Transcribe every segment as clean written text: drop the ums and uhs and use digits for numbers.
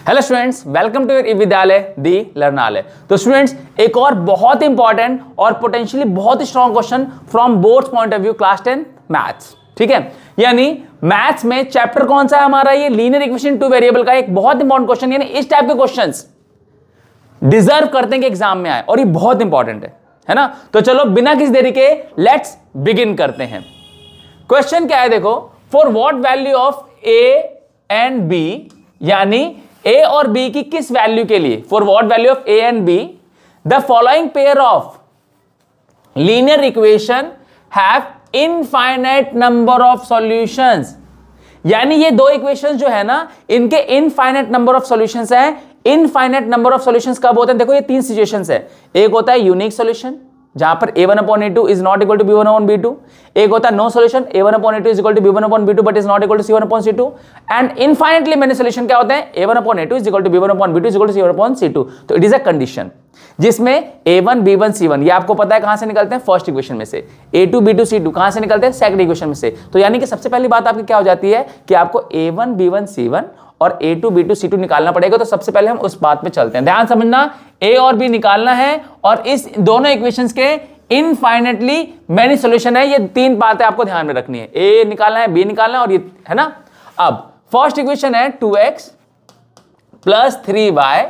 Hello students, welcome to your Vidyalaya the लर्नालय। तो students, एक और बहुत इंपॉर्टेंट और पोटेंशियली बहुत ही strong question from boards point of view, class 10 maths. ठीक है, यानी मैथ्स में चैप्टर कौन सा है हमारा? ये लीनियर इक्वेशन टू वेरिएबल का एक बहुत इंपॉर्टेंट क्वेश्चन। यानी इस टाइप के क्वेश्चंस डिजर्व करते हैं कि एग्जाम में आए और ये बहुत इंपॉर्टेंट है ना। तो चलो बिना किसी देरी के लेट्स बिगिन करते हैं। क्वेश्चन क्या है देखो, for what value of A and B, यानी ए और बी की किस वैल्यू के लिए, for what value of A and B the following pair of linear equation have infinite number of solutions. यानी ये दो इक्वेशंस जो है ना, इनके इनफाइनाइट नंबर ऑफ सॉल्यूशंस है। इनफाइनाइट नंबर ऑफ सॉल्यूशंस कब होते हैं? देखो ये तीन सिचुएशंस है। एक होता है यूनिक सॉल्यूशन जहां पर a1/a2 is not equal to b1/b2। एक होता है no solution a1/a2 is equal to b1/b2 but is not equal to c1/c2। And infinitely many solution क्या होते हैं? a1/a2 is equal to b1/b2 is equal to c1/c2। तो it is a condition जिसमें a1 b1 c1 ये आपको पता है कहां से निकलते हैं? फर्स्ट इक्वेशन में से। a2 b2 c2 कहां से निकलते हैं? सेकंड इक्वेशन में से। तो यानी कि सबसे पहली बात आपकी क्या हो जाती है कि आपको a1 b1 c1 और a2 b2 c2 निकालना पड़ेगा। तो सबसे पहले हम उस बात पे चलते हैं। ध्यान समझना, a और b निकालना है और इस दोनों इक्वेशंस के इनफाइनाइटली मेनी सॉल्यूशन है। ये तीन बातें आपको ध्यान में रखनी है, a निकालना है, b निकालना है और ये है ना। अब फर्स्ट इक्वेशन है 2x plus 3y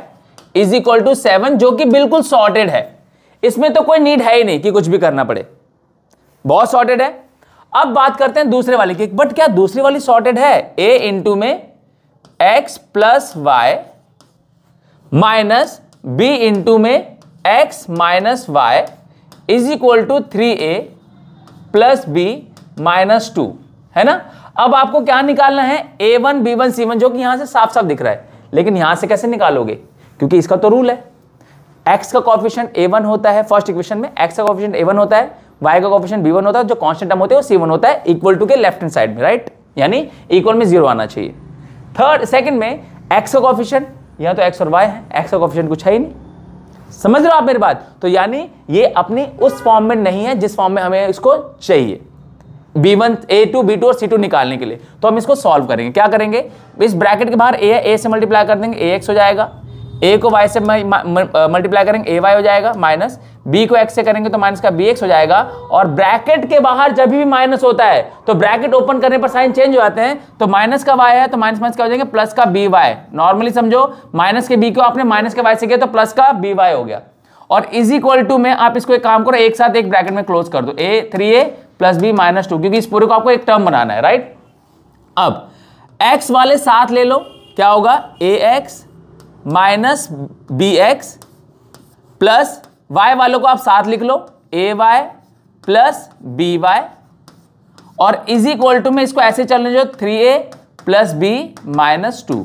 is equal to 7, जो कि बिल्कुल सॉर्टेड है। इसमें तो कोई नीड है ही नहीं कि कुछ भी करना पड़े, बहुत सॉर्टेड है। अब बात करते हैं दूसरे वाले की, बट क्या दूसरी वाली सॉर्टेड है? a इंटू में x plus y minus b into में x minus y is equal to 3a plus b minus 2, है ना। अब आपको क्या निकालना है? a1 b1 c1, जो कि यहां से साफ साफ दिख रहा है, लेकिन यहां से कैसे निकालोगे? क्योंकि इसका तो रूल है, x का कोएफिशिएंट a1 होता है। फर्स्ट इक्वेशन में x का कोएफिशिएंट a1 होता है, y का कोएफिशिएंट b1 होता है, जो कांस्टेंट टर्म होते हैं वो c1 होता है, इक्वल टू के लेफ्ट हैंड साइड में, राइट। यानी इक्वल में 0 आना चाहिए। सेकंड में x का कोएफिशिएंट, यहां तो x और y है, x का कोएफिशिएंट कुछ है ही नहीं। समझ रहे हो आप मेरी बात? तो यानी ये अपनी उस फॉर्म में नहीं है जिस फॉर्म में हमें इसको चाहिए, b1 a2 b2 और c2 निकालने के लिए। तो हम इसको सॉल्व करेंगे। क्या करेंगे? इस ब्रैकेट के बाहर a से मल्टीप्लाई कर देंगे, ax हो जाएगा। a को y से मल्टीप्लाई करेंगे, ay हो जाएगा। माइनस b को x से करेंगे तो माइनस का bx हो जाएगा। और ब्रैकेट के बाहर जब भी माइनस होता है तो ब्रैकेट ओपन करने पर साइन चेंज हो जाते हैं। तो माइनस का y है तो माइनस माइनस क्या हो जाएंगे? प्लस का by। नॉर्मली समझो, माइनस के b को आपने माइनस के y से किया तो प्लस का by हो गया। और इज इक्वल टू में आप इसको एक काम करो, एक साथ एक ब्रैकेट में क्लोज कर दो, a3a प्लस b माइनस 2, क्योंकि इस पूरे को आपको एक टर्म बनाना है, राइट। अब x वाले साथ ले लो, क्या होगा? ax minus bx plus y वालों को आप साथ लिख लो, ay प्लस by, और इज इक्वल टू में इसको ऐसे चलने जो 3a प्लस b माइनस 2।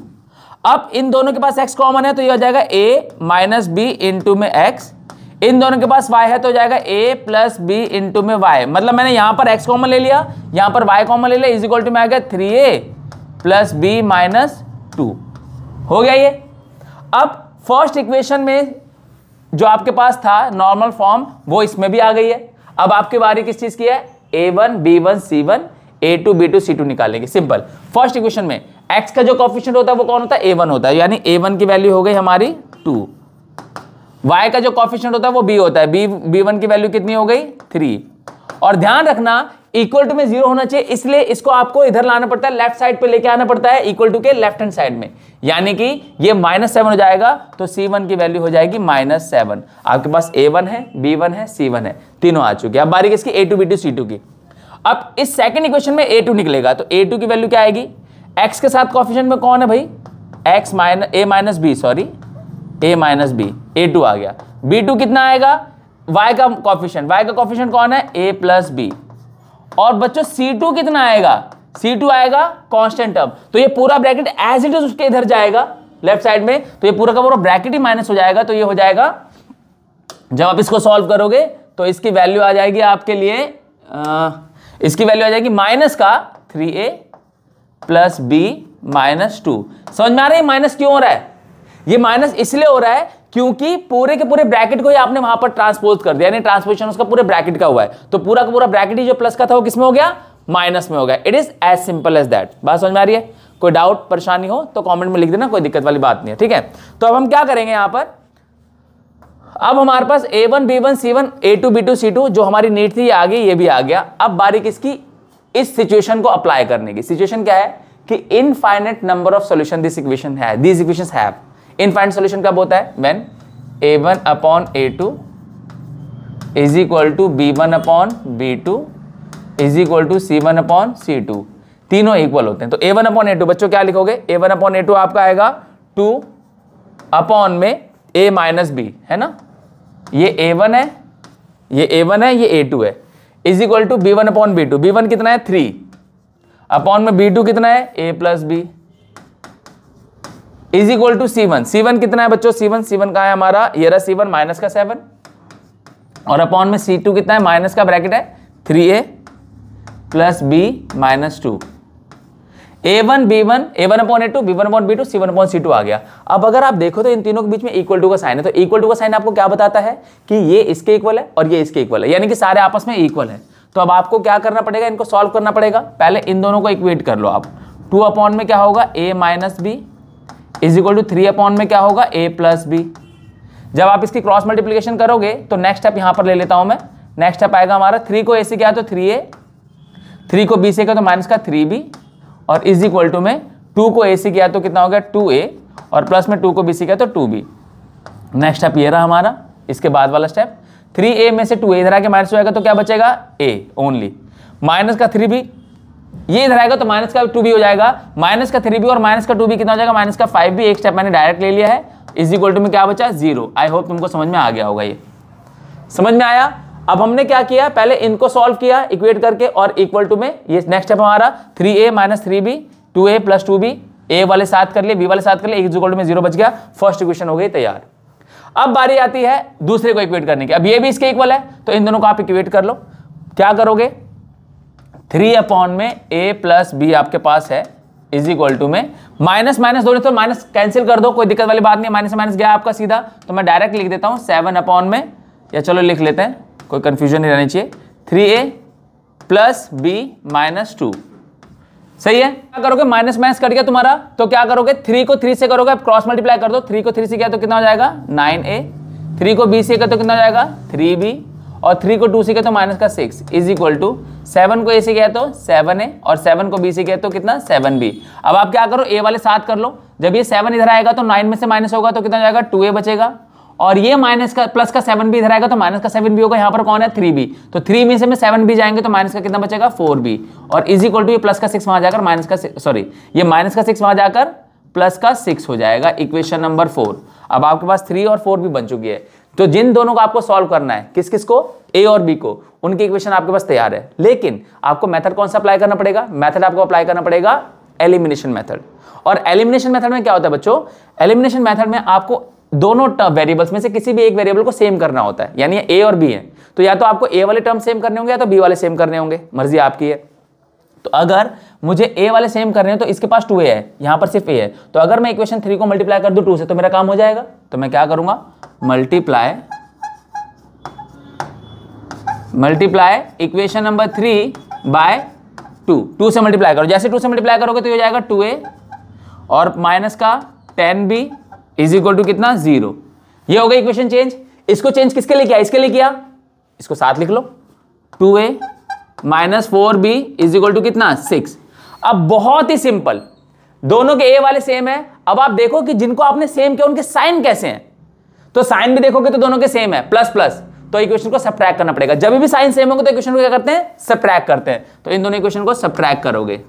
अब इन दोनों के पास x कॉमन है तो ये हो जाएगा a माइनस b इंटू में x। इन दोनों के पास y है तो हो जाएगा a प्लस b इंटू में y। मतलब मैंने यहां पर x कॉमन ले लिया, यहां पर y कॉमन ले लिया, इज इक्वल टू में आ गया 3a प्लस b माइनस 2। हो गया ये। अब फर्स्ट इक्वेशन में जो आपके पास था नॉर्मल फॉर्म, वो इसमें भी आ गई है। अब आपकी बारी किस चीज की है? a1 b1 c1 a2 b2 c2 निकालेंगे। सिंपल। फर्स्ट इक्वेशन में x का जो कोएफिशिएंट होता है वो कौन होता है? a1 होता है, यानी a1 की वैल्यू हो गई हमारी 2। y का जो कोएफिशिएंट होता है वो b होता है, b1 की वैल्यू कितनी हो गई? 3। और ध्यान रखना इक्वल टू में 0 होना चाहिए, इसलिए इसको आपको इधर लाना पड़ता है, लेफ्ट साइड पे लेके आना पड़ता है, इक्वल टू के लेफ्ट हैंड साइड में। यानी कि ये -7 हो जाएगा तो c1 की वैल्यू हो जाएगी -7। आपके पास a1 है, b1 है, c1 है, तीनों आ चुके हैं। अब बारी किसकी? a2 b2 c2 की। अब इस सेकंड इक्वेशन में a2 निकलेगा तो a2 की वैल्यू क्या आएगी? x के साथ कोएफिशिएंट में कौन है भाई? x minus a minus b, sorry a minus b, a2 आ गया। b2 कितना आएगा? y का कोएफिशिएंट कौन है? a plus b। और बच्चों c2 कितना आएगा? c2 आएगा कांस्टेंट टर्म। तो ये पूरा ब्रैकेट एज इट इज उसके इधर जाएगा लेफ्ट साइड में, तो ये पूरा का पूरा ब्रैकेट ही माइनस हो जाएगा। तो ये हो जाएगा, जब आप इसको सॉल्व करोगे तो इसकी वैल्यू आ जाएगी आपके लिए, इसकी वैल्यू आ जाएगी माइनस का 3a प्लस b माइनस 2। समझ में आ रहा है माइनस क्यों हो रहा है? ये माइनस इसलिए हो रहा है क्योंकि पूरे के पूरे ब्रैकेट को ही आपने वहां पर ट्रांसपोज कर दिया, यानी ट्रांसपोजिशन उसका पूरे ब्रैकेट का हुआ है। तो पूरा का पूरा ब्रैकेट ही जो प्लस का था वो किसमें हो गया? माइनस में हो गया। It is as simple as that. बात समझ में आ रही है? कोई डाउट परेशानी हो तो कमेंट में लिख देना, कोई दिक्कत वाली बात नहीं है, ठीक है। तो अब हम क्या करेंगे यहां पर, अब हमारे पास A1 B1 C1 A2 B2 C2 जो हमारी नीड थी ये आ गई, ये भी आ गया। अब बारी किसकी, इस सिचुएशन को अप्लाई करने की। सिचुएशन क्या है कि infinite number of solution this equation है, this equations have infinite solution. कब होता है, when A1 upon A2 is equal to B1 upon B2 is equal to C1 upon C2, तीनों इक्वल होते हैं। तो A1 अपॉन A2 बच्चों क्या लिखोगे, A1 अपॉन A2 आपका आएगा 2 अपॉन में A माइनस B, है ना, ये A1 है, ये A1 है, ये A2 है, is equal to B1 upon B2। B1 कितना है 3 अपॉन में B2 कितना है A plus B is equal to C1। C1 कितना है बच्चों, C1 कहाँ है हमारा, ये रहा C1 माइनस का 7 और अपॉन में C2 कितना है, माइनस का ब्रैकेट है 3A plus B minus 2। A1 B1 A1 upon A2 B1 upon B2 C1 upon C2 आ गया। अब अगर आप देखो तो इन तीनों के बीच में इक्वल टू का साइन है, तो इक्वल टू का साइन आपको क्या बताता है कि ये इसके इक्वल है और ये इसके इक्वल है, यानी कि सारे आपस में इक्वल है। तो अब आपको क्या करना पड़ेगा, इनको सॉल्व करना पड़ेगा। पहले इन दोनों को इक्वेट कर लो आप। 2 अपॉन में क्या होगा A minus B is equal to 3 upon में क्या होगा A प्लस B। जब आप इसकी क्रॉस मल्टीप्लिकेशन करोगे तो नेक्स्ट स्टेप यहां पर ले लेता हूं मैं। नेक्स्ट स्टेप आएगा हमारा 3 को A से किया तो 3A, 3 को B से किया तो माइनस का 3B और इज इक्वल टू में 2 को A से किया तो कितना हो गया 2A और प्लस में 2 को B से किया तो 2B। नेक्स्ट स्टेप ये रहा हमारा। इसके बाद वाला स्टेप 3A में से 2A इधर आके माइनस हो जाएगा तो क्या बचेगा A ओनली, माइनस का 3B, ये इधर आएगा तो माइनस का 2B हो जाएगा, माइनस का 3B और माइनस का 2B कितना हो जाएगा, माइनस का 5B। एक स्टेप मैंने डायरेक्ट ले लिया है, इज इक्वल टू में क्या बचा 0। आई होप तुमको समझ में आ गया होगा, ये समझ में आया। अब हमने क्या किया, पहले इनको सॉल्व किया इक्वेट करके और इक्वल टू में ये नेक्स्ट स्टेप हमारा 3A minus 3B 2A plus 2B, A वाले साथ कर लिए B वाले साथ कर लिए, इज इक्वल टू में 0 बच गया। फर्स्ट इक्वेशन हो गई तैयार। अब बारी आती है दूसरे को इक्वेट करने की। अब ये भी इसके इक्वल है तो इन दोनों को आप इक्वेट कर लो। क्या करोगे, 3 अपॉन में A प्लस B आपके पास है इज इक्वल टू में माइनस माइनस दोनों तो माइनस कैंसिल कर दो, कोई दिक्कत वाली बात नहीं, माइनस माइनस गया आपका सीधा, तो मैं डायरेक्ट लिख देता हूं 7 अपॉन में, या चलो लिख लेते हैं, कोई कंफ्यूजन नहीं रहनी चाहिए, 3A प्लस B माइनस 2। सही है। क्या करोगे, माइनस माइनस कट गया तुम्हारा, तो क्या करोगे 3 को 3 से करोगे, अब क्रॉस मल्टीप्लाई कर दो। 3 को 3 से किया तो कितना हो जाएगा 9A, 3 को B से किया तो कितना हो जाएगा 3B और 3 को 2 से किया तो माइनस का 6 इज इक्वल टू 7 को A से किया तो 7A और 7 को B से किया तो कितना 7B। अब आप क्या करो, A वाले साथ कर लो। जब ये 7 इधर आएगा तो 9 में से माइनस होगा तो कितना हो जाएगा 2A बचेगा और ये माइनस का प्लस का 7B इधर आएगा तो माइनस का 7B होगा। यहाँ पर कौन है 3B, तो 3 में से में 7B जाएंगे तो माइनस का कितना बचेगा 4B और इज इक्वल टू ये प्लस का 6 वहां जाकर माइनस का सॉरी ये माइनस का 6 वहां जाकर प्लस का 6 हो जाएगा। Equation number 4। अब आपके पास 3 और 4 भी बन चुकी है। तो जिन दोनों को आपको सॉल्व करना है, किस किस को, A और B को, उनकी इक्वेशन आपके पास तैयार है। लेकिन आपको मेथड कौन सा अप्लाई करना पड़ेगा, मेथड आपको अप्लाई करना पड़ेगा एलिमिनेशन मेथड। और एलिमिनेशन मेथड में क्या होता है बच्चों, एलिमिनेशन मेथड में आपको दोनों वेरिएबल्स में से किसी भी एक वेरिएबल को सेम करना होता है, यानी A और B है तो या तो आपको A वाले टर्म सेम करने होंगे या तो B वाले सेम करने होंगे, मर्जी आपकी है। तो अगर मुझे A वाले सेम करने हैं तो इसके पास 2A है, यहां पर सिर्फ A है, तो अगर मैं इक्वेशन 3 को मल्टीप्लाई कर दूं 2 से तो मेरा काम हो जाएगा। तो मैं क्या करूंगा, मल्टीप्लाई इक्वेशन नंबर 3 बाय 2 से मल्टीप्लाई करो। जैसे 2 से मल्टीप्लाई करोगे तो ये हो जाएगा 2A और माइनस का 10B इज इक्वल टू कितना 0। ये हो गई इक्वेशन चेंज। इसको चेंज किसके लिए किया, इसके लिए किया, इसको साथ लिख लो 2A minus 4B is equal to कितना 6। अब बहुत ही सिंपल, दोनों के A वाले सेम है। अब आप देखो कि जिनको आपने सेम किया उनके साइन कैसे हैं, तो साइन भी देखोगे तो दोनों के सेम है, प्लस प्लस, तो इक्वेशन को सब्ट्रैक्ट करना पड़ेगा। जब भी साइन सेम होगा तो इक्वेशन को क्या करते हैं, सब्ट्रैक्ट करते हैं। तो इन दोनों इक्वेशन को सब्ट्रैक्ट करोगे,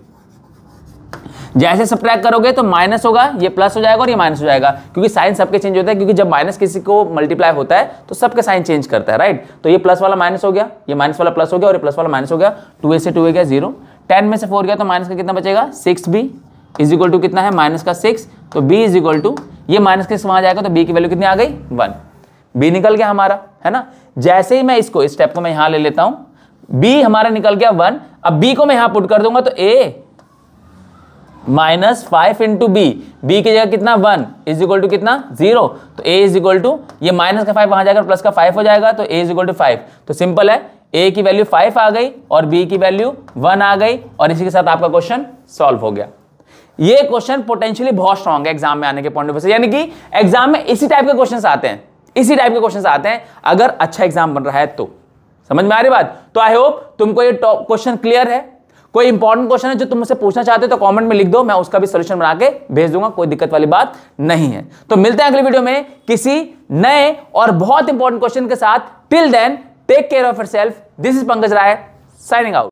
जैसे सब्ट्रैक्ट करोगे तो माइनस होगा, ये प्लस हो जाएगा और ये माइनस हो जाएगा, क्योंकि साइन सबके चेंज होता है, क्योंकि जब माइनस किसी को मल्टीप्लाई होता है तो सबके साइन चेंज करता है, राइट। तो ये प्लस वाला माइनस हो गया, ये माइनस वाला प्लस हो गया और ये प्लस वाला माइनस हो गया। 2A से 2A गया 0, 10 में से 4 गया तो माइनस का कितना बचेगा 6B इज इक्वल टू कितना है माइनस का 6। तो B इज इक्वल टू ये माइनस के वहां जाएगा तो B की वैल्यू कितनी आ गई 1, B निकल गया हमारा, है ना। जैसे ही मैं इसको इस स्टेप को मैं यहां ले लेता हूं, B हमारा निकल गया 1। अब B को मैं यहां पुट कर दूंगा तो A माइनस 5 इंटू B की जगह कितना 1 इज इक्वल टू कितना 0। तो A इज इक्वल टू ये माइनस का 5 वहां जाकर प्लस का 5 हो जाएगा, तो A इज इक्वल टू 5। तो सिंपल है, A की वैल्यू 5 आ गई और B की वैल्यू 1 आ गई और इसी के साथ आपका क्वेश्चन सॉल्व हो गया। ये क्वेश्चन पोटेंशियली बहुत स्ट्रांग है एग्जाम में आने के पॉइंट ऑफ व्यू से, यानी कि एग्जाम में इसी टाइप के क्वेश्चंस आते हैं, इसी टाइप के क्वेश्चंस आते हैं अगर अच्छा एग्जाम बन रहा है तो। समझ में आ रही बात? तो आई होप तुमको ये क्वेश्चन क्लियर है। कोई इंपॉर्टेंट क्वेश्चन है जो तुम मुझसे पूछना चाहते हो तो कमेंट में लिख दो, मैं उसका भी सॉल्यूशन बना के भेज दूंगा, कोई दिक्कत वाली बात नहीं है। तो मिलते हैं अगले वीडियो में किसी नए और बहुत इंपॉर्टेंट क्वेश्चन के साथ। Till then take care of yourself. This is Pankaj Rai signing out.